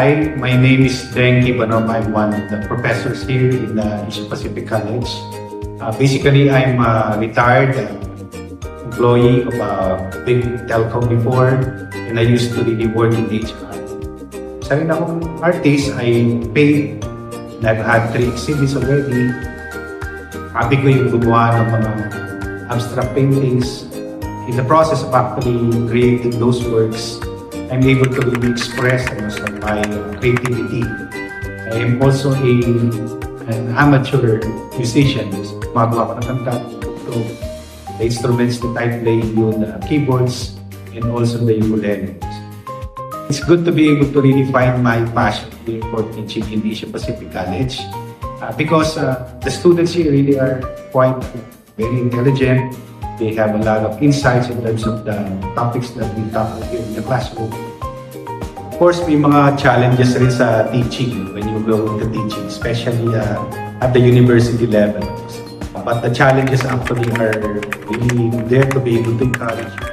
Hi, my name is Deng Ivanov. I'm one of the professors here in the Asia Pacific College. Basically, I'm a retired employee of a big telco before, and I used to really work in HR. Sa rin akong artist, I paint. I've had 3 exhibits already. Happy ko yung gumawa ng mga abstract paintings. In the process of actually creating those works, I'm able to really express my creativity. I am also an amateur musician. Magawa ko ng kanta. So, the instruments that I play yung the keyboards and also the ukulele. It's good to be able to really find my passion for teaching in Asia Pacific College because the students here really are quite very intelligent. They have a lot of insights in terms of the topics that we tackle here in the classroom. Of course, may mga challenges rin sa teaching when you go into teaching, especially at the university level. But the challenges actually are really there to be able to encourage you.